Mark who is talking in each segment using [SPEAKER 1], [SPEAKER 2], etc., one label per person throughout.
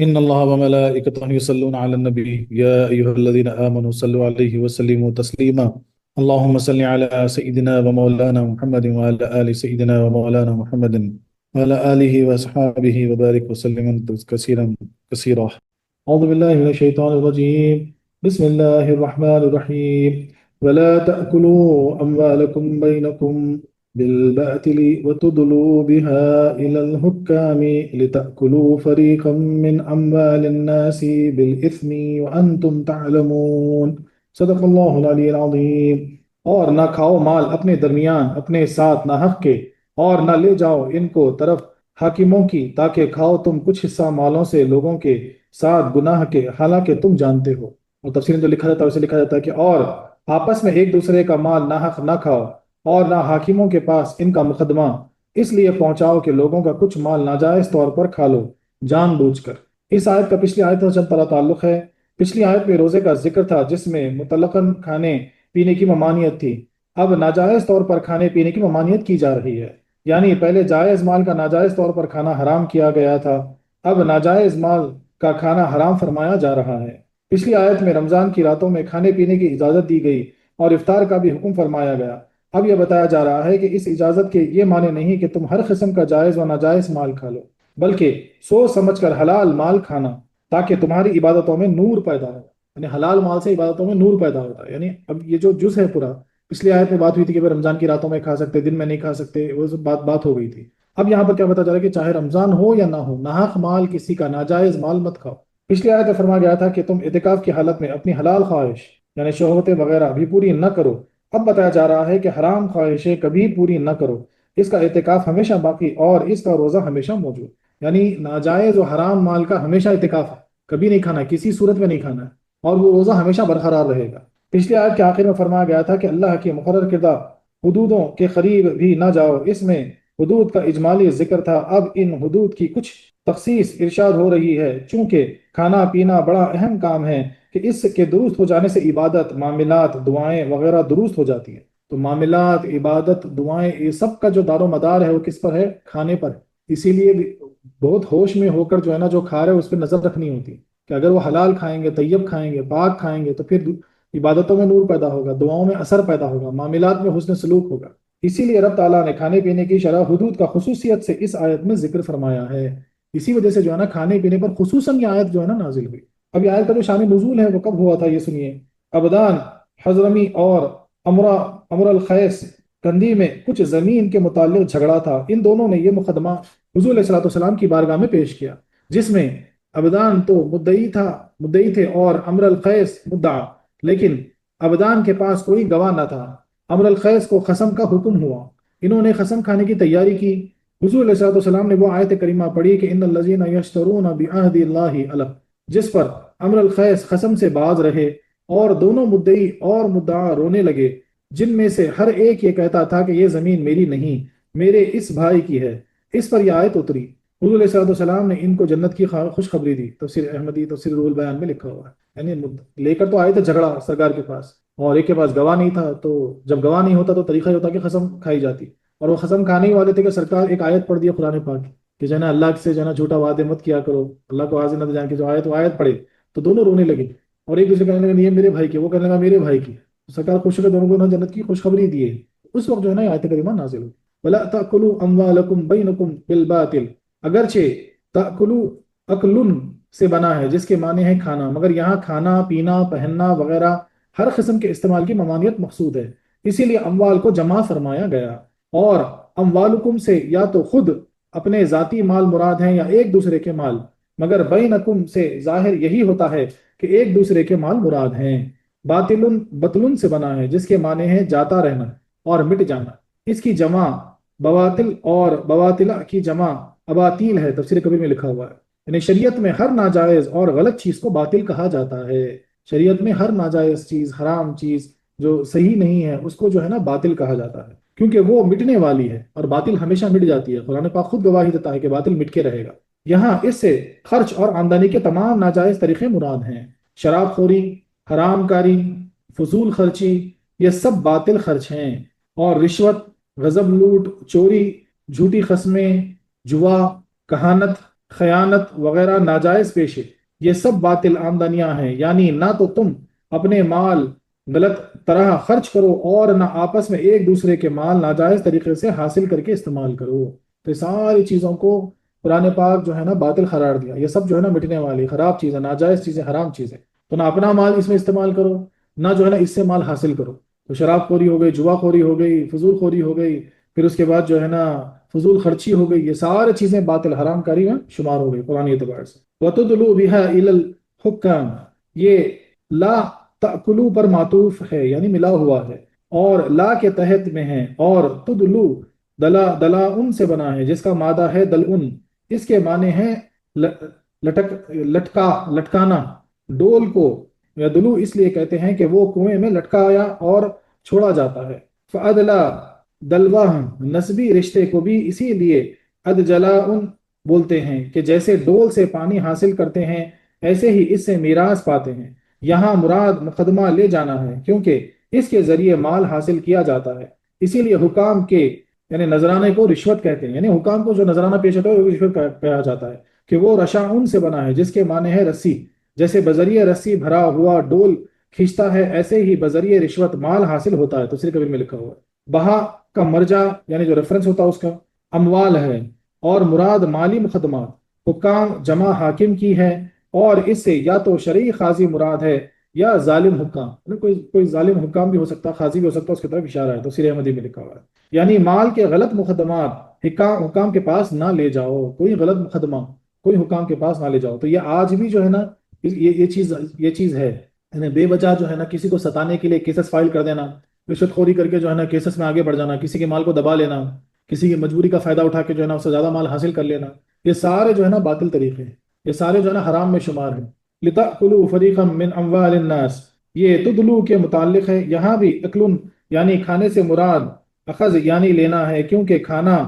[SPEAKER 1] إن الله وملائكته يصلون على النبي يا أيها الذين آمنوا صلوا عليه وسلموا تسليما. اللهم صل على سيدنا ومولانا محمد وعلى آل سيدنا ومولانا محمد وعلى آله وأصحابه وبارك وسلم كثيرا كثيرا. أعوذ بالله من الشيطان الرجيم. بسم الله الرحمن الرحيم. ولا تأكلوا أموالكم بينكم بالباطل وتدلوا بها إلى الحكام لتأكلوا فريقا من أموال الناس بالإثم وأنتم تعلمون. صدق اللہ العلی العظیم۔ اور نہ کھاؤ مال اپنے درمیان اپنے ساتھ نہ حق کے، اور نہ لے جاؤ ان کو طرف حاکموں کی تاکہ کھاؤ تم کچھ حصہ مالوں سے لوگوں کے ساتھ گناہ کے، حالانکہ تم جانتے ہو۔ اور تفسیر میں جو لکھا جاتا ہے اسے لکھا جاتا ہے کہ اور آپس میں ایک دوسرے کا مال ناحق نہ کھاؤ، اور نہ حاکموں کے پاس ان کا مقدمہ اس لیے پہنچاؤ کہ لوگوں کا کچھ مال ناجائز طور پر کھا لو جان بوجھ کر۔ اس آیت کا پچھلی آیت سے چند طرح تعلق ہے۔ پچھلی آیت میں روزے کا ذکر تھا جس میں مطلقاً کھانے پینے کی ممانعت تھی، اب ناجائز طور پر کھانے پینے کی ممانعت کی جا رہی ہے۔ یعنی پہلے جائز مال کا ناجائز طور پر کھانا حرام کیا گیا تھا، اب ناجائز مال کا کھانا حرام فرمایا جا رہا ہے۔ پچھلی آیت میں رمضان کی راتوں میں کھانے پینے کی اجازت دی گئی اور افطار کا بھی حکم فرمایا گیا۔ اب یہ بتایا جا رہا ہے کہ اس اجازت کے یہ معنی نہیں کہ تم ہر قسم کا جائز و ناجائز مال کھا لو، بلکہ سوچ سمجھ کر حلال مال کھانا تاکہ تمہاری عبادتوں میں نور پیدا ہو۔ یعنی حلال مال سے عبادتوں میں نور پیدا ہوتا ہے۔ یعنی اب یہ جو جز ہے پورا، پچھلی آیت میں بات ہوئی تھی کہ رمضان کی راتوں میں کھا سکتے، دن میں نہیں کھا سکتے، وہ سب بات ہو گئی تھی۔ اب یہاں پر کیا بتا جا رہا ہے کہ چاہے رمضان ہو یا نہ ہو، ناحق مال کسی کا ناجائز مال مت کھاؤ۔ پچھلی آیت میں فرمایا گیا تھا کہ تم اعتکاف کی حالت میں اپنی حلال خواہش یعنی شہوتیں وغیرہ بھی پوری نہ کرو۔ اب بتایا جا رہا ہے کہ حرام خواہشیں کبھی پوری نہ کرو، اس کا اعتکاف ہمیشہ باقی اور اس کا روزہ ہمیشہ موجود۔ یعنی ناجائز و حرام مال کا ہمیشہ اعتکاف ہے، کبھی نہیں کھانا ہے، کسی صورت میں نہیں کھانا ہے، اور وہ روزہ ہمیشہ برقرار رہے گا۔ پچھلی آیت کے آخر میں فرمایا گیا تھا کہ اللہ کی مقرر کردہ حدودوں کے قریب بھی نہ جاؤ، اس میں حدود کا اجمالی ذکر تھا، اب ان حدود کی کچھ تخصیص ارشاد ہو رہی ہے۔ چونکہ کھانا پینا بڑا اہم کام ہے کہ اس کے درست ہو جانے سے عبادت، معاملات، دعائیں وغیرہ درست ہو جاتی ہیں۔ تو معاملات، عبادت، دعائیں، یہ سب کا جو دار و مدار ہے وہ کس پر ہے؟ کھانے پر ہے۔ اسی لیے بہت ہوش میں ہو کر جو ہے نا جو کھا رہے اس پہ نظر رکھنی ہوتی ہے کہ اگر وہ حلال کھائیں گے، طیب کھائیں گے، پاک کھائیں گے تو پھر عبادتوں میں نور پیدا ہوگا، دعاؤں میں اثر پیدا ہوگا، معاملات میں حسن سلوک ہوگا۔ اسی لیے رب تعالیٰ نے کھانے پینے کی شرح حدود کا خصوصیت سے اس آیت میں ذکر فرمایا ہے۔ اسی وجہ سے جو ہے نا کھانے پینے پر خصوصاً یہ آیت جو ہے نا نازل ہوئی۔ اب یہ آیت کا جو شان نزول ہے وہ کب ہوا تھا یہ سنیے۔ ابدان حضرمی اور امر الخیس کندی میں کچھ زمین کے متعلق جھگڑا تھا، ان دونوں نے یہ مقدمہ حضور علیہ الصلوۃ والسلام کی بارگاہ میں پیش کیا، جس میں ابدان تو مدعی تھے اور امر الخیس مدعا، لیکن ابدان کے پاس کوئی گواہ نہ تھا۔ امر الخیس کو قسم کا حکم ہوا، انہوں نے قسم کھانے کی تیاری کی۔ حضور علیہ الصلوۃ والسلام نے وہ آیت کریمہ پڑھی کہ ان الذین یشترون بعہد اللہ الف، جس پر امر الخیس قسم سے باز رہے اور دونوں مدعی اور مدعا رونے لگے، جن میں سے ہر ایک یہ کہتا تھا کہ یہ زمین میری نہیں، میرے اس بھائی کی ہے۔ اس پر یہ آیت اتری۔ حضور علیہ الصلوۃ والسلام نے ان کو جنت کی خوشخبری دی۔ تفسیر احمدی تفسیر روح البیان میں لکھا ہوا ہے۔ یعنی لے کر تو آئے تھے جھگڑا سرکار کے پاس، اور ایک کے پاس گواہ نہیں تھا، تو جب گواہ نہیں ہوتا تو طریقہ یہ ہوتا کہ قسم کھائی جاتی، اور وہ قسم کھانے ہی والے تھے کہ سرکار ایک آیت پڑھ دیا قرآن پاک کہ جو ہے نا اللہ سے جو ہے نا جھوٹا وعدے مت کیا کرو، اللہ کو حاضر نہ جان کے جو آیت وہ آیت پڑھے، تو دونوں رونے لگے اور ایک دوسرے کہنے لگے یہ میرے بھائی کی، وہ کہنے لگا میرے بھائی کی۔ سرکار خوش ہو کے دونوں کو جنت کی خوشخبری دی ہے۔ اس وقت جو ہے نا آیت کریمہ نازل ہوئی، وَلَا تَأْكُلُوا أَمْوَالَكُمْ بَيْنَكُمْ بِالْبَاطِلِ، اگرچہ تأکلو اکلن سے بنا ہے جس کے معنی ہے کھانا، مگر یہاں کھانا پینا پہننا وغیرہ ہر قسم کے استعمال کی ممانعت مقصود ہے، اسی لیے اموال کو جمع فرمایا گیا۔ اور اموالکم سے یا تو خود اپنے ذاتی مال مراد ہیں یا ایک دوسرے کے مال، مگر بینکم سے ظاہر یہی ہوتا ہے کہ ایک دوسرے کے مال مراد ہیں۔ بطلن سے بنا ہے جس کے معنی ہے جاتا رہنا اور مٹ جانا، اس کی جمع بواطل اور بواطلہ کی جمع اباطیل ہے، تفسیر کبیر میں لکھا ہوا ہے۔ یعنی شریعت میں ہر ناجائز اور غلط چیز کو باطل کہا جاتا ہے۔ شریعت میں ہر ناجائز چیز، حرام چیز جو صحیح نہیں ہے اس کو جو ہے نا باطل کہا جاتا ہے، کیونکہ وہ مٹنے والی ہے اور باطل ہمیشہ مٹ جاتی ہے۔ قرآن پاک خود گواہی دیتا ہے کہ باطل مٹ کے رہے گا۔ یہاں اس سے خرچ اور آمدنی کے تمام ناجائز طریقے مراد ہیں۔ شراب خوری، حرام کاری، فضول خرچی، یہ سب باطل خرچ ہیں۔ اور رشوت، غضب لوٹ، چوری، جھوٹی قسمیں، جوا، کہانت، خیانت وغیرہ ناجائز پیشے، یہ سب باطل آمدنیاں ہیں، یعنی نہ تو تم اپنے مال غلط طرح خرچ کرو اور نہ آپس میں ایک دوسرے کے مال ناجائز طریقے سے حاصل کر کے استعمال کرو۔ تو یہ ساری چیزوں کو قرآن پاک جو ہے نا باطل قرار دیا، یہ سب جو ہے نا مٹنے والی خراب چیزیں، ناجائز چیزیں، حرام چیزیں، تو نہ اپنا مال اس میں استعمال کرو، نہ جو ہے نا اس سے مال حاصل کرو۔ تو شراب خوری ہو گئی، جوا خوری ہو گئی، فضول خوری ہو گئی، پھر اس کے بعد جو ہے نا فضول خرچی ہو گئی، یہ سارے چیزیں باطل حرام کاری میں شمار ہو گئی قرآن اعتبار سے۔ وَتُدْلُوا بِهَا إِلَى الْحُكَّامِ، یہ لا تأکلو پر معطوف ہے، یعنی ملا ہوا ہے، اور لا کے تحت میں ہے، اور تدلو دلا ان سے بنا ہے جس کا مادہ ہے دل ان، اس کے معنی ہے لٹکانا ڈول کو، یا دلو اس لیے کہتے ہیں کہ وہ کنویں میں لٹکایا اور چھوڑا جاتا ہے۔ فَأَدْلَا دلوا نسبی رشتے کو بھی اسی لیے ادجلا ان بولتے ہیں کہ جیسے ڈول سے پانی حاصل کرتے ہیں ایسے ہی اس سے میراث پاتے ہیں۔ یہاں مراد مقدمہ لے جانا ہے کیونکہ اس کے ذریعے مال حاصل کیا جاتا ہے، اسی لیے حکام کے یعنی نذرانے کو رشوت کہتے ہیں، یعنی حکام کو جو نذرانہ پیش ہوتا ہے وہ رشوت کہا جاتا ہے، کہ وہ رشا ان سے بنا ہے جس کے معنی ہے رسی، جیسے بذریعہ رسی بھرا ہوا ڈول کھینچتا ہے ایسے ہی بذریعہ رشوت مال حاصل ہوتا ہے۔ تفسیر کبیر میں لکھا ہوا ہے۔ بہا کا مرجع یعنی جو ریفرنس ہوتا ہے اس کا اموال ہے، اور مراد مالی مقدمات، حکام جمع حاکم کی ہے، اور اس سے یا تو شرعی قاضی مراد ہے یا ظالم حکام، یعنی کوئی ظالم حکام بھی ہو سکتا ہے، قاضی بھی ہو سکتا ہے، اس کی طرف اشارہ ہے، تو تفسیر احمدی میں لکھا ہوا ہے۔ یعنی مال کے غلط مقدمات حکام کے پاس نہ لے جاؤ، کوئی غلط مقدمہ کوئی حکام کے پاس نہ لے جاؤ۔ تو یہ آج بھی جو ہے نا یہ چیز ہے، یعنی بے وجہ جو ہے نا کسی کو ستانے کے لیے کیسز فائل کر دینا، رشوت خوری کر کے جو ہے نا کیسز میں آگے بڑھ جانا، کسی کے مال کو دبا لینا، کسی کی مجبوری کا فائدہ اٹھا کے جو ہے نا اس سے زیادہ مال حاصل کر لینا، یہ سارے جو ہے نا باطل طریقے ہیں، یہ سارے جو ہے نا حرام میں شمار ہیں۔ لِتَأْكُلُوا فَرِيقًا مِّنْ أَمْوَالِ النَّاسِ، یہ تدلو کے متعلق ہے، یہاں بھی اکلن یعنی کھانے سے مراد اخذ یعنی لینا ہے، کیونکہ کھانا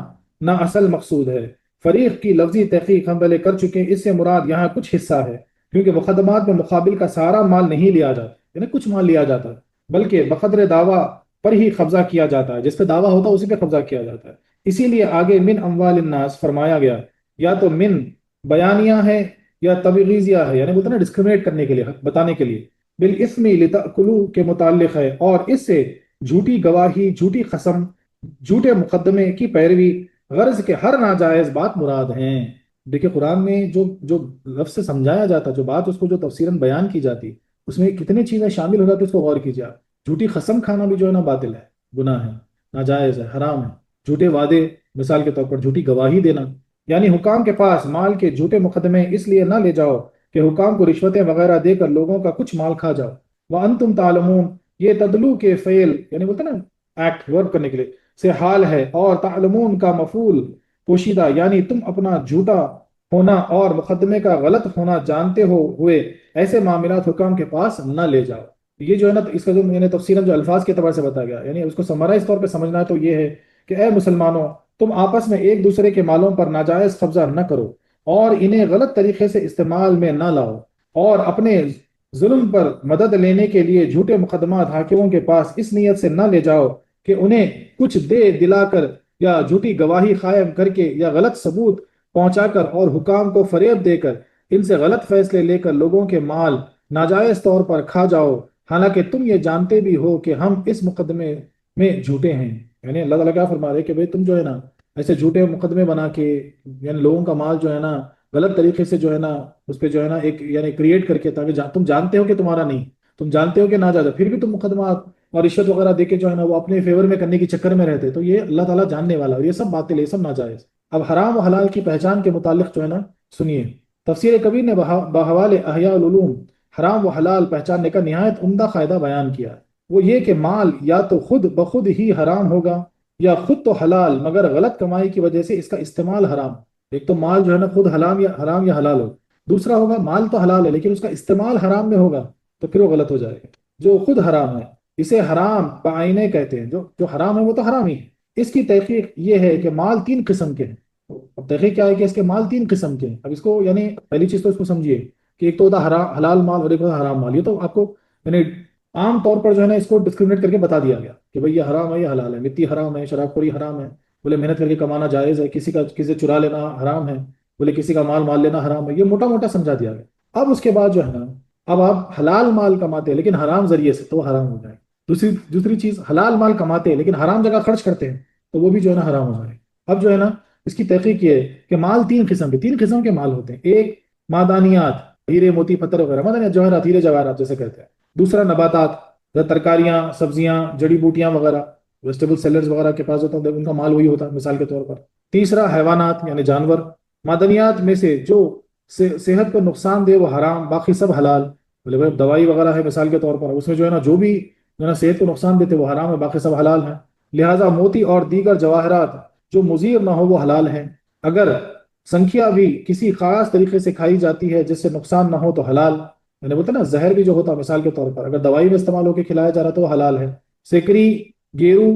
[SPEAKER 1] نہ اصل مقصود ہے۔ فریق کی لفظی تحقیق ہم پہلے کر چکے ہیں، اس سے مراد یہاں کچھ حصہ ہے، کیونکہ مقدمات میں مقابل کا سارا مال نہیں لیا جاتا، یعنی کچھ مال لیا جاتا ہے، بلکہ بقدر دعویٰ پر ہی قبضہ کیا جاتا ہے، جس پہ دعویٰ ہوتا ہے اسی پہ قبضہ کیا جاتا ہے۔ اسی لیے آگے من اموال الناس فرمایا گیا، یا تو من بیانیہ ہے یا تبعیضیہ ہے، یعنی بولتے ہیں نا ڈسکریمنیٹ کرنے کے لیے، بتانے کے لیے، بالاسم لتأکلوا کے متعلق ہے، اور اس سے جھوٹی گواہی، جھوٹی قسم، جھوٹے مقدمے کی پیروی، غرض کے ہر ناجائز بات مراد ہیں۔ دیکھیں قرآن میں جو لفظ سے سمجھایا جاتا، جو بات اس کو جو تفسیراً بیان کی جاتی، اس میں کتنی چیزیں شامل ہو جاتی، اس کو غور کیجیے آپ۔ جھوٹی قسم کھانا بھی جو ہے نا باطل ہے، گناہ ہے، ناجائز ہے، حرام ہے۔ جھوٹے وعدے، مثال کے طور پر جھوٹی گواہی دینا، یعنی حکام کے پاس مال کے جھوٹے مقدمے اس لیے نہ لے جاؤ کہ حکام کو رشوتیں وغیرہ دے کر لوگوں کا کچھ مال کھا جاؤ۔ وَأَنْتُمْ تَعْلَمُونَ، یہ تدلو کے فعل یعنی بولتے ہیں نا ایکٹ ورک کرنے کے لیے سے حال ہے، اور تعلمون کا مفعول پوشیدہ، یعنی تم اپنا جھوٹا ہونا اور مقدمے کا غلط ہونا جانتے ہوئے ایسے معاملات حکام کے پاس نہ لے جاؤ۔ یہ جو ہے نا اس کا جو میں نے تفصیلاً جو الفاظ کے اعتبار سے بتایا گیا، یعنی اس کو سمرائز طور پہ سمجھنا ہے تو یہ ہے کہ اے مسلمانوں، تم آپس میں ایک دوسرے کے مالوں پر ناجائز قبضہ نہ کرو اور انہیں غلط طریقے سے استعمال میں نہ لاؤ، اور اپنے ظلم پر مدد لینے کے لیے جھوٹے مقدمات حاکموں کے پاس اس نیت سے نہ لے جاؤ کہ انہیں کچھ دے دلا کر یا جھوٹی گواہی قائم کر کے یا غلط ثبوت پہنچا کر اور حکام کو فریب دے کر ان سے غلط فیصلے لے کر لوگوں کے مال ناجائز طور پر کھا جاؤ، حالانکہ تم یہ جانتے بھی ہو کہ ہم اس مقدمے میں جھوٹے ہیں۔ یعنی اللہ تعالیٰ کیا فرما رہے کہ بھئی تم جو ہے نا ایسے جھوٹے مقدمے بنا کے یعنی لوگوں کا مال جو ہے نا غلط طریقے سے جو ہے نا اس پہ جو ہے نا ایک یعنی کریٹ کر کے، تاکہ تم جانتے ہو کہ تمہارا نہیں، تم جانتے ہو کہ ناجائز ہے، پھر بھی تم مقدمات اور رشوت وغیرہ دے کے جو ہے نا وہ اپنے فیور میں کرنے کے چکر میں رہتے، تو یہ اللہ تعالیٰ جاننے والا، اور یہ سب باطل ہے، یہ سب ناجائز۔ اب حرام و حلال کی پہچان کے متعلق جو ہے نا سنیے، تفسیر کبیر نے بحوال احیاء العلوم حرام و حلال پہچاننے کا نہایت عمدہ قاعدہ بیان کیا، وہ یہ کہ مال یا تو خود بخود ہی حرام ہوگا یا خود تو حلال مگر غلط کمائی کی وجہ سے اس کا استعمال حرام۔ ایک تو مال جو ہے نا خود حرام یا حلال ہو، دوسرا ہوگا مال تو حلال ہے لیکن اس کا استعمال حرام میں ہوگا تو پھر وہ غلط ہو جائے گا۔ جو خود حرام ہے اسے حرام بعینے کہتے ہیں، جو حرام ہے وہ تو حرام ہی ہے۔ اس کی تحقیق یہ ہے کہ مال تین قسم کے ہیں۔ اب تحقیق کیا ہے کہ اس کے مال تین قسم کے ہیں۔ اب اس کو یعنی پہلی چیز تو اس کو سمجھیے کہ ایک تو ہوتا حلال مال اور ایک ہوتا حرام مال۔ یہ تو آپ کو یعنی عام طور پر جو ہے نا اس کو ڈسکریمنیٹ کر کے بتا دیا گیا کہ بھئی یہ حرام ہے، یہ حلال ہے، مٹی حرام ہے، شراب خوری حرام ہے، بولے محنت کر کے کمانا جائز ہے، کسی سے چرا لینا حرام ہے، بولے کسی کا مال لینا حرام ہے، یہ موٹا موٹا سمجھا دیا گیا۔ اب اس کے بعد جو ہے نا، اب آپ حلال مال کماتے ہیں لیکن حرام ذریعے سے، تو وہ حرام ہو جائے۔ دوسری چیز، حلال مال کماتے ہیں لیکن حرام جگہ خرچ کرتے ہیں، تو وہ بھی جو ہے نا حرام ہو جائے۔ اب جو ہے نا اس کی تحقیق یہ ہے کہ مال تین قسم کے مال ہوتے ہیں۔ ایک معدنیات، ہیرے موتی پتھر وغیرہ، معدنیات جواہرات، ہیرے جواہرات جیسے کہتے ہیں۔ دوسرا نباتات، ترکاریاں، سبزیاں، جڑی بوٹیاں وغیرہ، ویجیٹیبل سیلرز وغیرہ کے پاس ہوتا ہے، ان کا مال وہی ہوتا ہے مثال کے طور پر۔ تیسرا حیوانات یعنی جانور۔ معدنیات میں سے جو صحت کو نقصان دے وہ حرام، باقی سب حلال۔ بولے بھائی دوائی وغیرہ ہے مثال کے طور پر، اس میں جو ہے نا جو بھی جو ہے نا صحت کو نقصان دیتے وہ حرام ہے، باقی سب حلال ہیں۔ لہٰذا موتی اور دیگر جواہرات جو مضر نہ ہو وہ حلال ہیں۔ اگر سنکھیا بھی کسی خاص طریقے سے کھائی جاتی ہے جس سے نقصان نہ ہو تو حلال۔ میں نے بولتا نا زہر بھی جو ہوتا ہے مثال کے طور پر، اگر دوائی میں استعمال ہو کے کھلایا جا رہا تو وہ حلال ہے۔ سیکری، گیرو،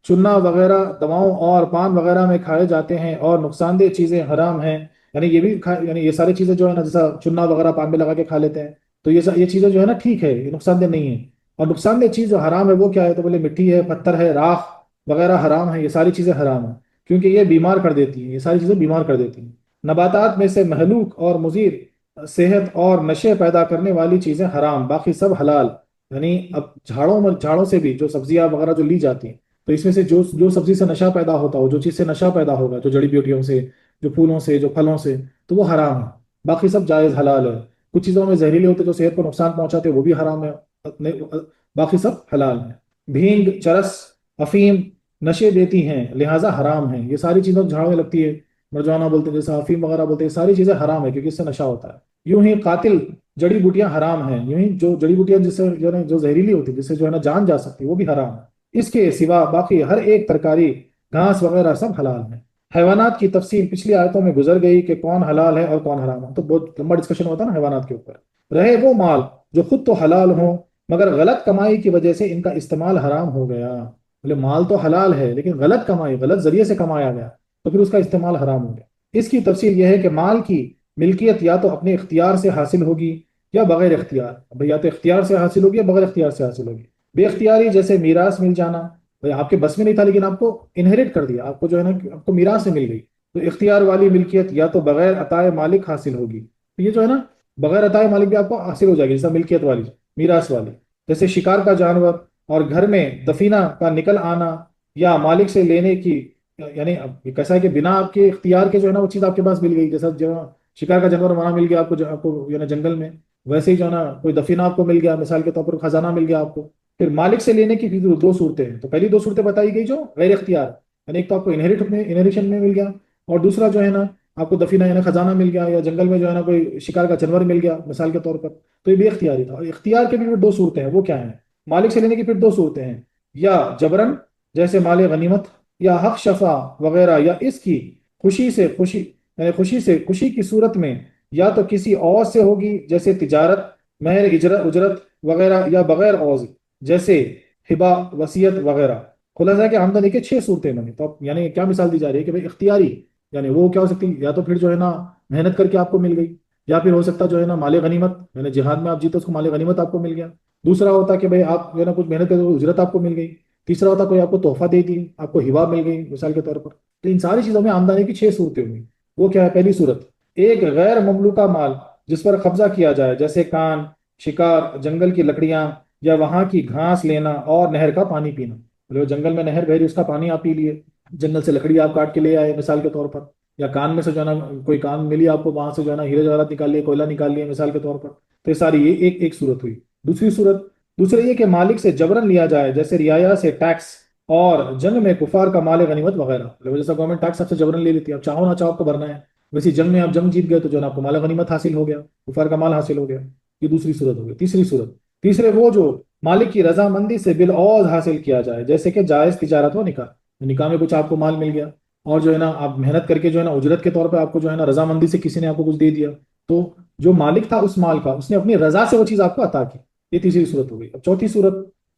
[SPEAKER 1] چنا وغیرہ دواؤں اور پان وغیرہ میں کھائے جاتے ہیں اور نقصان دہ چیزیں حرام ہیں۔ یعنی یہ بھی یعنی یہ ساری چیزیں جو ہے نا، جیسا چنا وغیرہ پان میں لگا کے کھا لیتے ہیں، تو یہ چیزیں جو ہے نا ٹھیک ہے، یہ نقصان دہ نہیں ہے۔ اور نقصان دہ چیز جو حرام ہے وہ کیا ہے؟ تو بولے مٹی ہے، پتھر ہے، راکھ وغیرہ حرام ہے، یہ ساری چیزیں حرام ہیں کیونکہ یہ بیمار کر دیتی ہیں، یہ ساری چیزیں بیمار کر دیتی ہیں۔ نباتات میں سے مہلوک اور مضر صحت اور نشے پیدا کرنے والی چیزیں حرام، باقی سب حلال۔ یعنی اب جھاڑوں سے بھی جو سبزیاں وغیرہ جو لی جاتی ہیں، تو اس میں سے جو سبزی سے نشہ پیدا ہوتا ہو، جو چیز سے نشہ پیدا ہوگا، جو جڑی بوٹیوں سے، جو پھولوں سے، جو پھلوں سے، تو وہ حرام ہے، باقی سب جائز حلال ہے۔ کچھ چیزوں میں زہریلے ہوتے جو صحت کو نقصان پہنچاتے وہ بھی حرام ہے، باقی سب حلال ہیں۔ بھینگ، چرس، افیم نشے دیتی ہیں لہٰذا حرام ہیں۔ یہ ساری چیزوں جھاڑوں میں لگتی ہے، مرجوانا بولتے ہیں، جیسا افیم وغیرہ بولتے ہیں، ساری چیزیں حرام ہے کیونکہ اس سے نشہ ہوتا ہے۔ یوں ہی قاتل جڑی بوٹیاں حرام ہیں، یوں ہی جو جڑی بوٹیاں جس سے جو ہے نا جو زہریلی ہوتی ہے، جس سے جو ہے نا جان جا سکتی ہے، وہ بھی حرام ہے۔ اس کے سوا باقی ہر ایک ترکاری، گھاس وغیرہ سب حلال ہیں۔ حیوانات کی تفصیل پچھلی آیتوں میں گزر گئی کہ کون حلال ہے اور کون حرام ہے، تو بہت لمبا ڈسکشن ہوتا ہے نا حیوانات کے اوپر۔ رہے وہ مال جو خود تو حلال ہوں مگر غلط کمائی کی وجہ سے ان کا استعمال حرام ہو گیا۔ بولے مال تو حلال ہے لیکن غلط کمائی، غلط ذریعے سے کمایا گیا تو پھر اس کا استعمال حرام ہو گیا۔ اس کی تفصیل یہ ہے کہ مال کی ملکیت یا تو اپنے اختیار سے حاصل ہوگی یا بغیر اختیار۔ بھئی یا تو اختیار سے حاصل ہوگی یا بغیر اختیار سے حاصل ہوگی۔ بے اختیاری جیسے میراث مل جانا، بھئی آپ کے بس میں نہیں تھا لیکن آپ کو انہیریٹ کر دیا، آپ کو جو ہے نا آپ کو میراث سے مل گئی، تو اختیار والی ملکیت یا تو بغیر عطائے مالک حاصل ہوگی۔ تو یہ جو ہے نا بغیر عطائے مالک بھی آپ کو حاصل ہو جائے گی، جیسا ملکیت والی، میراث والی، جیسے شکار کا جانور اور گھر میں دفینہ کا نکل آنا یا مالک سے لینے کی، یعنی اب یہ کیسا ہے کہ بنا آپ کے اختیار کے جو ہے نا وہ چیز آپ کے پاس مل گئی، جیسا جو شکار کا جانور وہاں مل گیا آپ کو، جو آپ کو جو ہے نا جنگل میں، ویسے ہی جو ہے نا کوئی دفینہ آپ کو مل گیا، مثال کے طور پر خزانہ مل گیا آپ کو۔ پھر مالک سے لینے کی پھر دو صورتیں ہیں، تو پہلی دو صورتیں بتائی گئی جو غیر اختیار، یعنی ایک تو آپ کو انہیریشن میں مل گیا، اور دوسرا جو ہے نا آپ کو دفینہ یعنی خزانہ مل گیا، یا جنگل میں جو ہے نا کوئی شکار کا جانور مل گیا مثال کے طور پر، تو یہ بھی اختیاری تھا۔ اور اختیار کے بھی پھر دو صورتیں ہیں، وہ کیا ہیں؟ مالک سے لینے کی پھر دو صورتیں ہیں، یا جبرن جیسے مال غنیمت، یا حق شفا وغیرہ، یا اس کی خوشی کی صورت میں یا تو کسی اور سے ہوگی جیسے تجارت، مہر، اجرت وغیرہ، یا بغیر عوض جیسے ہبہ، وصیت وغیرہ۔ خلاصہ ہے کہ آمدنی کے 6 صورتیں بنی۔ تو اب یعنی کیا مثال دی جا رہی ہے کہ بھائی اختیاری یعنی وہ کیا ہو سکتی ہے، یا تو پھر جو ہے نا محنت کر کے آپ کو مل گئی، یا پھر ہو سکتا جو ہے نا مال غنیمت، یعنی جہاد میں آپ جیتے اس کو مال غنیمت آپ کو مل گیا۔ دوسرا ہوتا کہ بھائی آپ جو ہے نا کچھ محنت کرتے اجرت آپ کو مل گئی۔ تیسرا ہوتا کوئی آپ کو تحفہ دے دی، آپ کو ہبہ مل گئی مثال کے طور پر۔ تو ان ساری چیزوں میں آمدنی کی 6 صورتیں ہوئی۔ وہ کیا ہے؟ پہلی صورت ایک غیر مملوکہ مال جس پر قبضہ کیا جائے، جیسے کان، شکار، جنگل کی لکڑیاں، یا وہاں کی گھاس لینا اور نہر کا پانی پینا۔ جو جنگل میں نہر بہ رہی اس کا پانی آپ پی لیے، جنگل سے لکڑی آپ کاٹ کے لے آئے مثال کے طور پر، یا کان میں سے جو ہے نا کوئی کان ملی آپ کو، وہاں سے جو ہے نا ہیرے جواہرات نکال لیے، کوئلہ نکال لیے مثال کے طور پر۔ تو یہ ساری یہ ایک صورت ہوئی۔ دوسرے یہ کہ مالک سے جبرن لیا جائے، جیسے رعایا سے ٹیکس، اور جنگ میں کفار کا مال غنیمت وغیرہ۔ جیسا گورنمنٹ ٹیکس آپ سے جبرن لے لیتی ہے، اب چاہو نہ چاہو آپ کو بھرنا ہے، ویسی جنگ میں آپ جنگ جیت گئے تو جو ہے نا آپ کو مال غنیمت حاصل ہو گیا، کفار کا مال حاصل ہو گیا۔ یہ دوسری صورت ہو گئی۔ تیسرے وہ جو مالک کی رضامندی سے بالعوض حاصل کیا جائے، جیسے کہ جائز تجارت و نکاح، نکاح میں کچھ آپ کو مال مل گیا، اور جو ہے نا آپ محنت کر کے جو ہے نا اجرت کے طور پہ آپ کو جو ہے نا رضامندی سے کسی نے آپ کو کچھ دے دیا، تو جو مالک تھا اس مال کا، اس نے اپنی رضا سے وہ چیز آپ کو عطا کی۔ یہ تیسری صورت ہو گئی۔ اب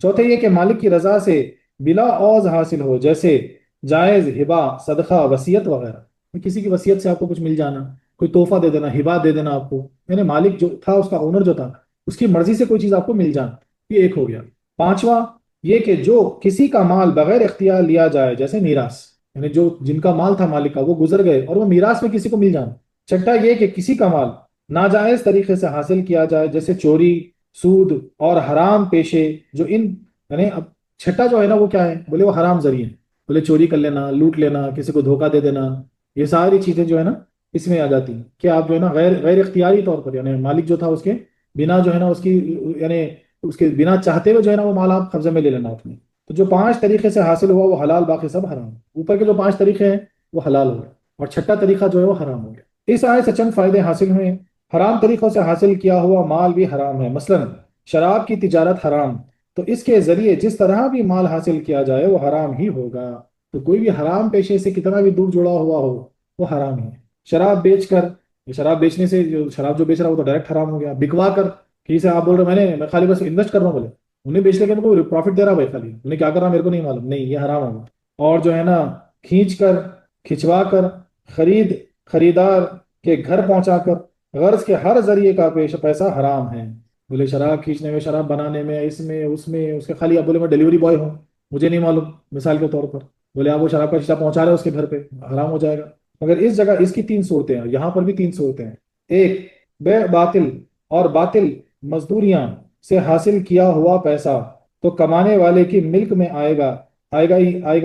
[SPEAKER 1] چوتھے یہ کہ مالک کی رضا سے بلا عوض حاصل ہو، جیسے جائز، ہبہ، صدقہ، وصیت وغیرہ۔ کسی کی وصیت سے آپ کو کچھ مل جانا، کوئی تحفہ دے دینا، ہبہ دے دینا آپ کو، یعنی مالک جو تھا اس کا اونر جو تھا اس کی مرضی سے کوئی چیز آپ کو مل جانا، یہ ایک ہو گیا۔ پانچواں یہ کہ جو کسی کا مال بغیر اختیار لیا جائے، جیسے میراث، یعنی جو جن کا مال تھا مالک کا وہ گزر گئے اور وہ میراث میں کسی کو مل جانا، چھٹا یہ کہ کسی کا مال ناجائز طریقے سے حاصل کیا جائے، جیسے چوری، سود اور حرام پیشے، جو ان یعنی اب چھٹا جو ہے نا وہ کیا ہے، بولے وہ حرام ذریعے ہیں، بولے چوری کر لینا، لوٹ لینا، کسی کو دھوکہ دے دینا، یہ ساری چیزیں جو ہے نا اس میں آ جاتی ہیں کہ آپ جو ہے نا غیر غیر اختیاری طور پر، یعنی مالک جو تھا اس کے بنا جو ہے نا اس کی یعنی اس کے بنا چاہتے ہوئے جو ہے نا وہ مال آپ قبضے میں لے لینا آپ نے۔ تو جو 5 طریقے سے حاصل ہوا وہ حلال، باقی سب حرام۔ اوپر کے جو 5 طریقے ہیں وہ حلال ہو گئے، اور چھٹا طریقہ جو ہے وہ حرام ہو گیا۔ اس آیت سے چند فائدے حاصل ہوئے۔ حرام طریقوں سے حاصل کیا ہوا مال بھی حرام ہے، مثلا شراب کی تجارت حرام، تو اس کے ذریعے جس طرح بھی مال حاصل کیا جائے وہ حرام ہی ہوگا۔ تو کوئی بھی حرام پیشے سے کتنا بھی دور جڑا ہوا ہو وہ حرام ہے۔ شراب بیچ کر، شراب بیچنے سے جو شراب جو بیچ رہا ہے وہ تو ڈائریکٹ حرام ہو گیا۔ بکوا کر، کسی سے آپ بول رہے میں خالی بس انویسٹ کر رہا ہوں، بولے انہیں بیچ لے کے کو پروفٹ دے رہا بھائی، خالی انہیں کیا کر رہا میرے کو نہیں معلوم، نہیں یہ حرام ہوگا۔ اور جو ہے نا کھینچ کر، کھچوا کر، خریدار کے گھر پہنچا کر، غرض کے ہر ذریعے کا پیسہ حرام ہے۔ بولے شراب کھینچنے میں، شراب بنانے میں، اس میں اس میں اس کے خالی آپ بولے میں ڈیلیوری بوائے ہوں، مجھے نہیں معلوم مثال کے طور پر، بولے آپ وہ شراب کا شیشہ پہنچا رہے ہیں اس کے گھر پہ، حرام ہو جائے گا۔ مگر اس جگہ اس کی 3 صورتیں ہیں، یہاں پر بھی 3 صورتیں ہیں۔ ایک، بے باطل اور باطل مزدوریاں سے حاصل کیا ہوا پیسہ تو کمانے والے کی ملک میں آئے گا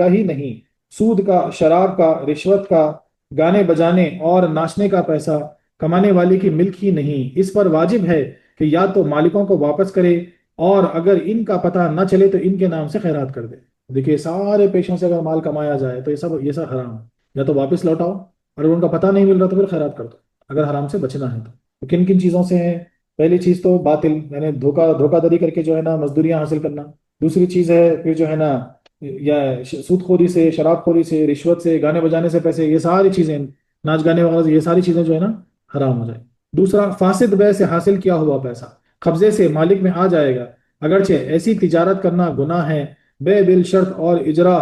[SPEAKER 1] ہی نہیں۔ سود کا، شراب کا، رشوت کا، گانے بجانے اور ناچنے کا پیسہ کمانے والے کی ملک ہی نہیں۔ اس پر واجب ہے کہ یا تو مالکوں کو واپس کرے، اور اگر ان کا پتہ نہ چلے تو ان کے نام سے خیرات کر دے۔ دیکھیے سارے پیشوں سے اگر مال کمایا جائے تو یہ سب حرام ہے، یا تو واپس لوٹاؤ، اور اگر ان کا پتہ نہیں مل رہا تو پھر خیرات کر دو، اگر حرام سے بچنا ہے تو کن کن چیزوں سے ہے؟ پہلی چیز تو باطل، یعنی دھوکہ دھوکہ دھڑی کر کے جو ہے نا مزدوریاں حاصل کرنا۔ دوسری چیز ہے پھر جو ہے نا یا سود خوری سے، شراب خوری سے، رشوت سے، گانے بجانے سے پیسے، یہ ساری چیزیں، ناچ گانے وغیرہ سے، یہ ساری چیزیں جو ہے نا حرام ہو جائے۔ دوسرا، فاسد بے سے حاصل کیا ہوا پیسہ قبضے سے مالک میں آ جائے گا، اگرچہ ایسی تجارت کرنا گناہ ہے، بے بالشرط اور اجرا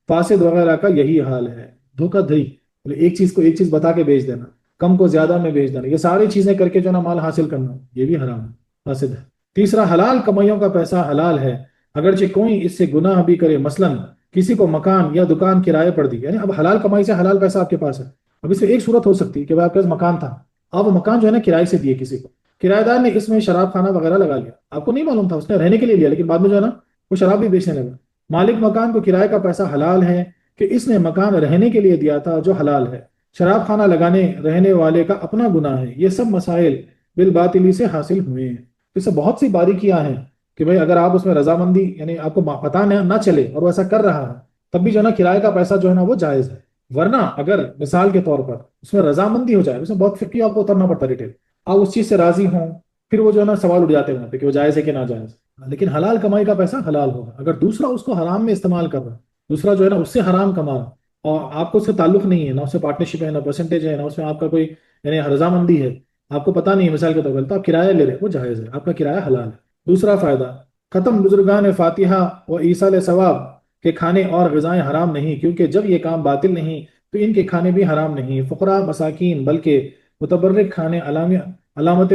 [SPEAKER 1] فاسد وغیرہ کا یہی حال ہے۔ دھوکہ دھڑی، ایک چیز کو ایک چیز بتا کے بیچ دینا، کم کو زیادہ میں بیچ دینا، یہ ساری چیزیں کر کے جو نا مال حاصل کرنا، یہ بھی حرام ہے، فاسد ہے۔ تیسرا، حلال کمائیوں کا پیسہ حلال ہے، اگرچہ کوئی اس سے گناہ بھی کرے، مثلا کسی کو مکان یا دکان کرائے پر دی، یعنی اب حلال کمائی سے حلال پیسہ آپ کے پاس ہے۔ اب اس سے ایک صورت ہو سکتی ہے کہ آپ کے پاس مکان تھا، آپ وہ مکان جو ہے نا کرائے سے دیے کسی کو، کرایہ دار نے اس میں شراب خانہ وغیرہ لگا لیا، آپ کو نہیں معلوم تھا، اس نے رہنے کے لیے لیا لیکن بعد میں جو ہے نا وہ شراب بھی بیچنے لگا۔ مالک مکان کو کرائے کا پیسہ حلال ہے کہ اس نے مکان رہنے کے لیے دیا تھا جو حلال ہے، شراب خانہ لگانے رہنے والے کا اپنا گناہ ہے۔ یہ سب مسائل بالباطلی سے حاصل ہوئے ہیں۔ اس سے بہت سی باریکیاں ہیں کہ بھائی اگر آپ اس میں رضامندی، یعنی آپ کو پتہ نہ چلے اور وہ ایسا کر رہا ہے، تب بھی جو ہے نا کرائے کا پیسہ جو ہے نا وہ جائز ہے۔ ورنہ اگر مثال کے طور پر اس میں رضامندی ہو جائے، اس میں بہت فقہی آپ کو اترنا پڑتا ڈیٹیل، آپ اس چیز سے راضی ہوں، پھر وہ جو ہے نا سوال اٹھ جاتے ہیں وہاں پہ کہ وہ جائز ہے کہ ناجائز۔ لیکن حلال کمائی کا پیسہ حلال ہوگا۔ اگر دوسرا اس کو حرام میں استعمال کر رہا ہے، دوسرا جو ہے نا اس سے حرام کما رہا، اور آپ کو اس سے تعلق نہیں ہے، نہ اس سے پارٹنرشپ ہے، نہ پرسنٹیج ہے، نہ اس میں آپ کا کوئی یعنی رضامندی ہے، آپ کو پتہ نہیں ہے، مثال کے طور پر تو آپ کرایہ لے رہے ہیں، وہ جائز ہے، آپ کا کرایہ حلال ہے۔ دوسرا فائدہ، ختم بزرگان فاتحہ و ایصال ثواب کے کھانے اور غذائیں حرام نہیں، کیونکہ جب یہ کام باطل نہیں تو ان کے کھانے بھی حرام نہیں۔ فقراء، مساکین، بلکہ متبرک کھانے علامت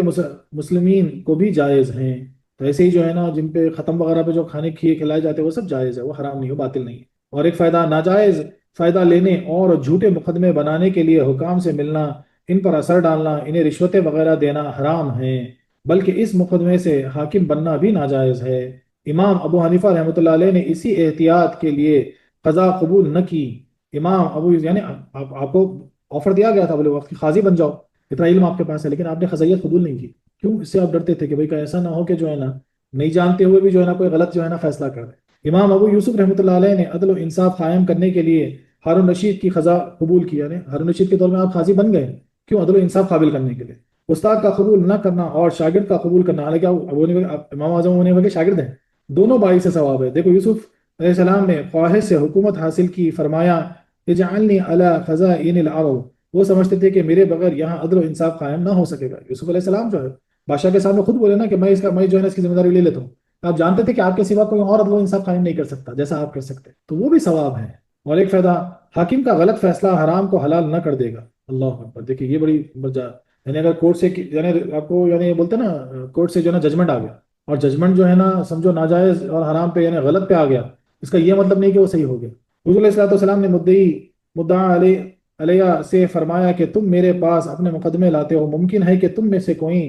[SPEAKER 1] مسلمین کو بھی جائز ہیں۔ تو ایسے ہی جو ہے نا جن پہ ختم وغیرہ پہ جو کھانے کھلائے جاتے ہیں وہ سب جائز ہے، وہ حرام نہیں، وہ باطل نہیں۔ اور ایک فائدہ، ناجائز فائدہ لینے اور جھوٹے مقدمے بنانے کے لیے حکام سے ملنا، ان پر اثر ڈالنا، انہیں رشوتیں وغیرہ دینا حرام ہیں، بلکہ اس مقدمے سے حاکم بننا بھی ناجائز ہے۔ امام ابو حنیفہ رحمۃ اللہ علیہ نے اسی احتیاط کے لیے قضا قبول نہ کی۔ امام ابو یعنی آپ کو آفر دیا گیا تھا، بولے وقت کی قاضی بن جاؤ، اتنا علم آپ کے پاس ہے، لیکن آپ نے قضیت قبول نہیں کی۔ کیوں؟ اس سے آپ ڈرتے تھے کہ بھئی ایسا نہ ہو کہ جو ہے نا نہیں جانتے ہوئے بھی جو ہے نا کوئی غلط جو ہے نا فیصلہ کر دے۔ امام ابو یوسف رحمۃ اللہ علیہ نے عدل و انصاف قائم کرنے کے لیے ہارون رشید کی قضا قبول کی، یعنی ہارون رشید کے دور میں آپ قاضی بن گئے، کیوں؟ عدل و انصاف قابل کرنے کے لیے۔ استاد کا قبول نہ کرنا اور شاگرد کا قبول کرنا، حالانکہ امام اعظم ہونے والے شاگرد ہیں، دونوں باعث ثواب ہے۔ دیکھو یوسف علیہ السلام نے خواہش سے حکومت حاصل کی، فرمایا اجعلنی علی خزائن الارض، وہ سمجھتے تھے کہ میرے بغیر یہاں عدل و انصاف قائم نہ ہو سکے گا۔ یوسف علیہ السلام جو ہے بادشاہ کے سامنے خود بولے نا کہ میں جو ہے نا اس کی ذمہ داری لے لیتا ہوں، آپ جانتے تھے کہ آپ کے سوا کوئی اور عدل و انصاف قائم نہیں کر سکتا جیسا آپ کر سکتے، تو وہ بھی ثواب ہے۔ اور ایک فائدہ، حاکم کا غلط فیصلہ حرام کو حلال نہ کر دے گا۔ اللہ اکبر، دیکھیے یہ بڑی وجہ، یعنی اگر کورٹ سے یعنی آپ کو یعنی بولتے ہیں نا کورٹ سے جو ہے نا ججمنٹ آ گیا، اور ججمنٹ جو ہے نا سمجھو ناجائز اور حرام پہ یعنی غلط پہ آ گیا، اس کا یہ مطلب نہیں کہ وہ صحیح ہو گیا۔ حضور علیہ الصلوۃ والسلام نے مدعا علیہ سے فرمایا کہ تم میرے پاس اپنے مقدمے لاتے ہو، ممکن ہے کہ تم میں سے کوئی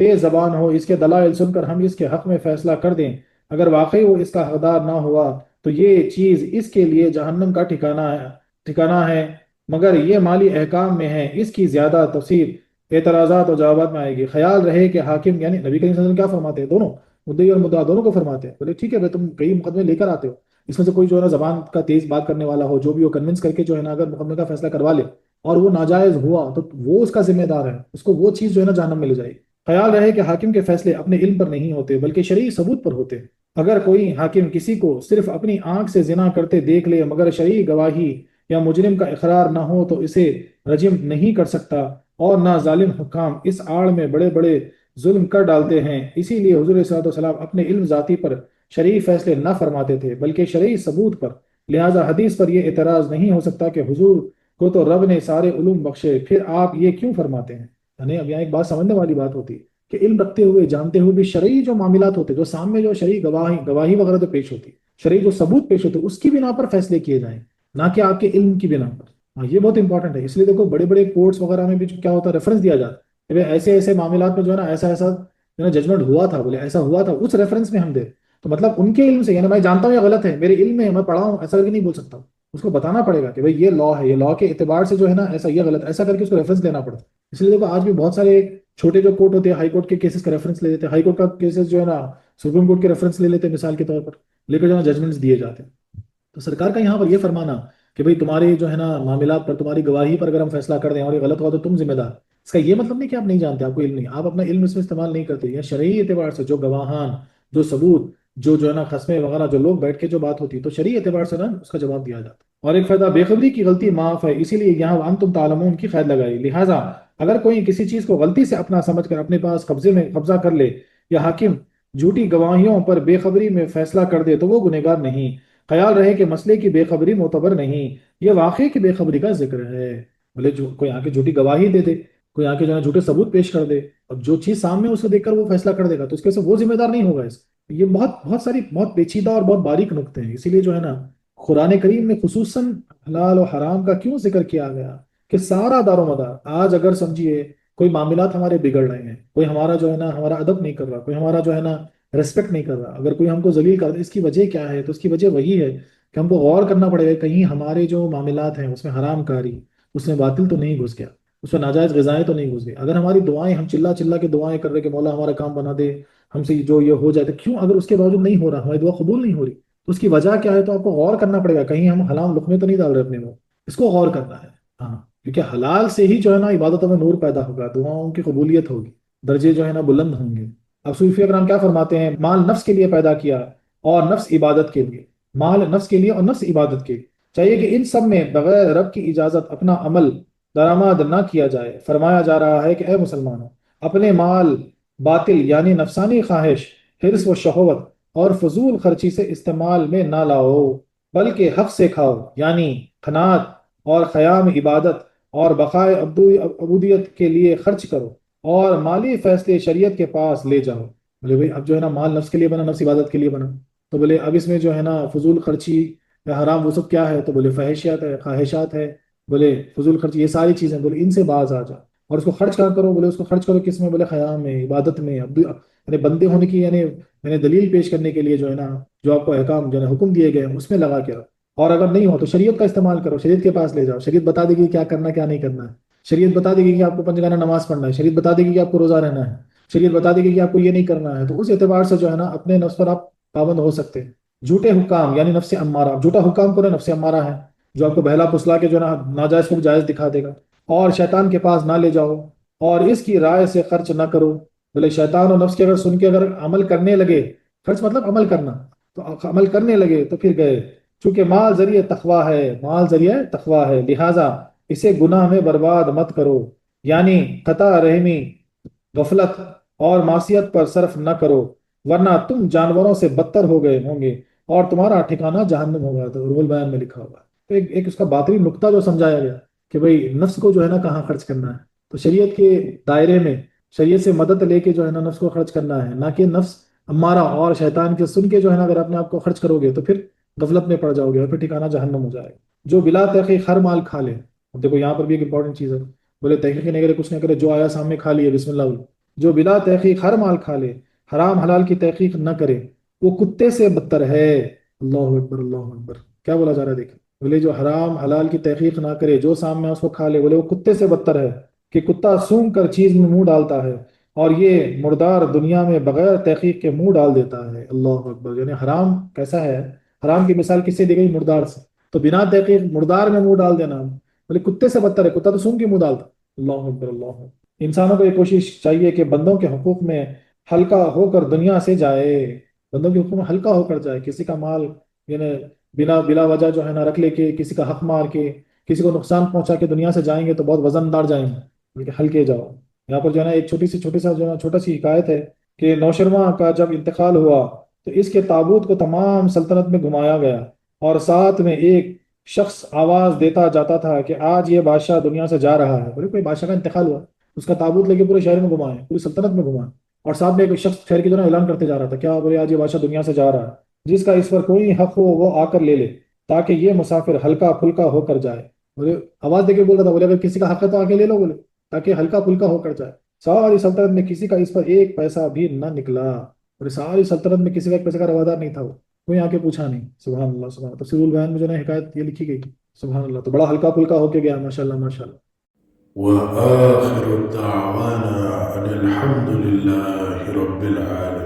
[SPEAKER 1] تیز زبان ہو، اس کے دلائل سن کر ہم اس کے حق میں فیصلہ کر دیں، اگر واقعی وہ اس کا حقدار نہ ہوا تو یہ چیز اس کے لیے جہنم کا ٹھکانہ ہے، مگر یہ مالی احکام میں ہے، اس کی زیادہ تفصیل اعتراضات اور جوابات میں آئے گی۔ خیال رہے کہ حاکم یعنی نبی کریم صلی اللہ علیہ وسلم کیا فرماتے ہیں، دونوں مدعی اور مدعا دونوں کو فرماتے ہیں، بولے ٹھیک ہے بھائی تم کئی مقدمے لے کر آتے ہو، اس میں سے کوئی جو ہے نا زبان کا تیز بات کرنے والا ہو، جو بھی وہ کنونس کر کے جو ہے نا اگر مقدمے کا فیصلہ کروا لے اور وہ ناجائز ہوا تو وہ اس کا ذمہ دار ہے، اس کو وہ چیز جو ہے نا جہنم میں لے جائے گی۔ خیال رہے کہ حاکم کے فیصلے اپنے علم پر نہیں ہوتے بلکہ شرعی ثبوت پر ہوتے ہیں۔ اگر کوئی حاکم کسی کو صرف اپنی آنکھ سے زنا کرتے دیکھ لے مگر شرعی گواہی یا مجرم کا اقرار نہ ہو تو اسے رجم نہیں کر سکتا، اور نہ ظالم حکام اس آڑ میں بڑے بڑے ظلم کر ڈالتے ہیں۔ اسی لیے حضور صلی اللہ علیہ وسلم اپنے علم ذاتی پر شرعی فیصلے نہ فرماتے تھے بلکہ شرعی ثبوت پر، لہذا حدیث پر یہ اعتراض نہیں ہو سکتا کہ حضور کو تو رب نے سارے علوم بخشے، پھر آپ یہ کیوں فرماتے ہیں؟ یعنی اب یہاں ایک بات سمجھنے والی بات ہوتی ہے کہ علم رکھتے ہوئے جانتے ہوئے بھی شرعی جو معاملات ہوتے جو سامنے جو شرعی گواہی وغیرہ جو پیش ہوتی، شرعی جو ثبوت پیش ہوتے اس کی بنا پر فیصلے کیے جائیں، نہ کہ آپ کے علم کی بنا پر۔ ہاں یہ بہت انپورٹنٹ ہے، اس لیے دیکھو بڑے بڑے کورٹس وغیرہ میں بھی کیا ہوتا ہے، ریفرنس دیا جاتا ہے کہ بھئی ایسے ایسے معاملات میں جو ہے نا ایسا ایسا جو ہے نا ججمنٹ ہوا تھا، بولے ایسا ہوا تھا، اس ریفرنس میں ہم دے تو مطلب ان کے علم سے، یعنی میں جانتا ہوں یہ غلط ہے، میرے علم میں میں پڑھا ہوں، ایسا کر کے نہیں بول سکتا، اس کو بتانا پڑے گا کہ بھئی یہ لا ہے، یہ لا کے اعتبار سے جو ہے نا ایسا یہ غلط، ایسا کر کے اس کو ریفرنس دینا پڑتا ہے۔ اس لیے دیکھو آج بھی بہت سارے چھوٹے جو کورٹ ہوتے ہیں ہائی کورٹ کے کیسز کا ریفرنس لے لیتے ہیں، ہائی کورٹ کا کیسز جو ہے نا سپریم کورٹ کے ریفرنس لے لیتے ہیں مثال کے طور پر، لے کر جو ہے نا ججمنٹس دیے جاتے ہیں۔ تو سرکار کا یہاں پر یہ فرمانا کہ بھئی تمہارے جو ہے نا معاملات پر، تمہاری گواہی پر اگر ہم فیصلہ کر دیں اور یہ غلط ہوا تو تم ذمہ دار، اس کا یہ مطلب نہیں کہ آپ نہیں جانتے، آپ کو علم نہیں، آپ اپنا علم اس میں استعمال نہیں کرتے، یا شرعی اعتبار سے جو گواہان، جو ثبوت، جو ہے نا خصمیں وغیرہ جو لوگ بیٹھ کے جو بات ہوتی ہے تو شرعی اعتبار سے نا اس کا جواب دیا جاتا ہے۔ اور ایک فائدہ، بے خبری کی غلطی معاف ہے، اسی لیے یہاں وانتم تعلمون کی قید لگائی، لہٰذا اگر کوئی کسی چیز کو غلطی سے اپنا سمجھ کر اپنے پاس قبضہ کر لے، یا حاکم جھوٹی گواہیوں پر بے خبری میں فیصلہ کر دے تو وہ گنہگار نہیں۔ خیال رہے کہ مسئلے کی بے خبری معتبر نہیں، یہ واقعے کی بے خبری کا ذکر ہے۔ بھلے جو کوئی آ کے جھوٹی گواہی دے دے، کوئی آ کے جو ہے جھوٹے ثبوت پیش کر دے، اب جو چیز سامنے اسے دیکھ کر وہ فیصلہ کر دے گا تو اس کے سے وہ ذمہ دار نہیں ہوگا۔ یہ بہت ساری بہت پیچیدہ اور بہت باریک نقطے ہیں، اسی لیے جو ہے نا قرآن کریم میں خصوصاً حلال و حرام کا کیوں ذکر کیا گیا کہ سارا دار و مدار آج اگر سمجھیے کوئی معاملات ہمارے بگڑ رہے ہیں، کوئی ہمارا جو ہے نا ہمارا ادب نہیں کر رہا، کوئی ہمارا جو ہے نا ریسپیکٹ نہیں کر رہا، اگر کوئی ہم کو ذلیل کر رہا ہے، اس کی وجہ کیا ہے؟ تو اس کی وجہ وہی ہے کہ ہم کو غور کرنا پڑے گا کہیں ہمارے جو معاملات ہیں اس میں حرام کاری، اس میں باطل تو نہیں گھس گیا، اس میں ناجائز غذائیں تو نہیں گھس گئی۔ اگر ہماری دعائیں، ہم چلا چلا کے دعائیں کر رہے کہ مولا ہمارا کام بنا دے، ہم سے جو یہ ہو جائے، تو کیوں اگر اس کے باوجود نہیں ہو رہا، ہماری دعا قبول نہیں ہو رہی تو اس کی وجہ کیا ہے؟ تو آپ کو غور کرنا پڑے گا کہیں ہم حلال لقمے تو نہیں ڈال رہے اپنے منہ، اس کو غور کرنا ہے۔ ہاں کیونکہ حلال سے ہی جو ہے نا عبادتوں میں نور پیدا ہوگا، دعاؤں کی قبولیت ہوگی، درجے جو ہے نا بلند ہوں گے۔ اب صوفی اکرام کیا فرماتے ہیں؟ مال نفس کے لیے پیدا کیا اور نفس عبادت کے لیے، مال نفس کے لیے اور نفس عبادت کے لیے، چاہیے کہ ان سب میں بغیر رب کی اجازت اپنا عمل درآمد نہ کیا جائے۔ فرمایا جا رہا ہے کہ اے مسلمانوں، اپنے مال باطل یعنی نفسانی خواہش، حرص و شہوت اور فضول خرچی سے استعمال میں نہ لاؤ، بلکہ حق سے کھاؤ، یعنی قناعت اور قیام عبادت اور بقائے عبودیت کے لیے خرچ کرو، اور مالی فیصلے شریعت کے پاس لے جاؤ۔ بولے بھائی اب جو ہے نا مال نفس کے لیے بنا، نفس عبادت کے لیے بنا، تو بولے اب اس میں جو ہے نا فضول خرچی یا حرام وہ سب کیا ہے؟ تو بولے فحشیات ہے، خواہشات ہے، بولے فضول خرچی، یہ ساری چیزیں، بولے ان سے باز آ جاؤ اور اس کو خرچ کر کرو، بولے اس کو خرچ کرو کس میں؟ بولے خیام میں، عبادت میں، یعنی بندے ہونے کی یعنی دلیل پیش کرنے کے لیے جو ہے نا جو آپ کو احکام جو ہے نا حکم دیے گئے ہیں اس میں لگا کے رہو، اور اگر نہیں ہو تو شریعت کا استعمال کرو، شریعت کے پاس لے جاؤ، شریعت بتا دے گی کیا کرنا کیا نہیں کرنا ہے، شریعت بتا دے گی کہ آپ کو پنجگانہ نماز پڑھنا ہے، شریعت بتا دے گی کہ آپ کو روزہ رہنا ہے، شریعت بتا دے گی کہ آپ کو یہ نہیں کرنا ہے، تو اس اعتبار سے جو ہے نا اپنے نفس پر آپ پابند ہو سکتے ہیں۔ جھوٹے حکام یعنی نفس امارہ، جھوٹا حکام کون ہے؟ نفس امارہ ہے، جو آپ کو بہلا پسلا کے جو ہے نا ناجائز کو جائز دکھا دے گا، اور شیطان کے پاس نہ لے جاؤ اور اس کی رائے سے خرچ نہ کرو۔ بولے شیطان اور نفس کے اگر سن کے اگر عمل کرنے لگے، خرچ مطلب عمل کرنا، تو عمل کرنے لگے تو پھر گئے، چونکہ مال ذریعہ تقویٰ ہے، مال ذریعہ تقویٰ ہے، لہٰذا اسے گناہ میں برباد مت کرو، یعنی قطع رحمی، غفلت اور معصیت پر صرف نہ کرو، ورنہ تم جانوروں سے بدتر ہو گئے ہوں گے اور تمہارا ٹھکانہ جہنم ہوگا۔ تو روح البیان میں لکھا ہوا ہے۔ تو ایک اس کا باطنی نقطہ جو سمجھایا گیا کہ بھئی نفس کو جو ہے نا کہاں خرچ کرنا ہے، تو شریعت کے دائرے میں شریعت سے مدد لے کے جو ہے نا نفس کو خرچ کرنا ہے، نہ کہ نفس امارہ اور شیطان کے سن کے جو ہے نا اگر اپنے آپ کو خرچ کرو گے تو پھر غفلت میں پڑ جاؤ گے اور پھر ٹھکانہ جہنم ہو جائے گا۔ جو بلا تحقیق ہر مال کھا لے، اب دیکھو یہاں پر بھی ایک امپورٹنٹ چیز ہے، بولے تحقیق نہیں کرے کچھ نہیں کرے، جو آیا سامنے کھا لیے بسم اللہ بولے، جو بلا تحقیق ہر مال کھا لے، حرام حلال کی تحقیق نہ کرے، وہ کتے سے بدتر ہے۔ اللہ اکبر اللہ اکبر، کیا بولا جا رہا ہے دیکھیں، بولے جو حرام حلال کی تحقیق نہ کرے، جو سامنے اس کو کھا لے، بولے وہ کتے سے بدتر ہے، کہ کتا سونگ کر چیز میں منہ ڈالتا ہے اور یہ مردار دنیا میں بغیر تحقیق کے منہ ڈال دیتا ہے۔ اللہ اکبر، یعنی حرام کیسا ہے، حرام کی مثال کس سے دی گئی، مردار سے، تو بنا تحقیق مردار میں منہ ڈال دینا بولے کتے سے بدتر ہے، کتا تو سونگ کے منہ ڈالتا۔ اللہ اکبر اللہ اکبر۔ انسانوں کو یہ کوشش چاہیے کہ بندوں کے حقوق میں ہلکا ہو کر دنیا سے جائے، بندوں کے حقوق میں ہلکا ہو کر جائے، کسی کا مال یعنی بلا وجہ جو ہے نا رکھ لے کے، کسی کا حق مار کے، کسی کو نقصان پہنچا کے دنیا سے جائیں گے تو بہت وزن دار جائیں گے، بلکہ ہلکے جاؤ۔ یہاں پر جو ہے نا ایک چھوٹی سا جو ہے چھوٹا سی حکایت ہے کہ نوشرواں کا جب انتقال ہوا تو اس کے تابوت کو تمام سلطنت میں گھمایا گیا، اور ساتھ میں ایک شخص آواز دیتا جاتا تھا کہ آج یہ بادشاہ دنیا سے جا رہا ہے، بولے کوئی بادشاہ کا انتقال ہوا، اس کا تابوت لے کے پورے شہر میں گھمائے، پوری سلطنت میں گھمائے، اور ساتھ میں ایک شخص ٹھہر کے جو ہے نا اعلان کرتے جا رہا تھا، کیا بولے آج یہ بادشاہ دنیا سے جا رہا ہے، جس کا اس پر کوئی حق ہو وہ آ کر لے لے، تاکہ یہ مسافر ہلکا پھلکا ہو کر جائے۔ بولے آواز دے کے بول رہا تھا، بولے اگر کسی کا حق ہے تو آ کے لے لو، بولے تاکہ ہلکا پھلکا ہو کر جائے۔ ساری سلطنت میں کسی کا اس پر ایک پیسہ بھی نہ نکلا، اور ساری سلطنت میں کسی کا ایک پیسے کا روادار نہیں تھا، وہ کوئی آ کے پوچھا نہیں۔ سبحان اللہ سبحان اللہ، تفسیر البیان میں جو ہے نا حکایت یہ لکھی گئی، سبحان اللہ، تو بڑا ہلکا پھلکا ہو کے گیا، ماشاء اللہ ماشاء اللہ۔
[SPEAKER 2] وآخر دعوانا أن الحمد لله رب العالمين.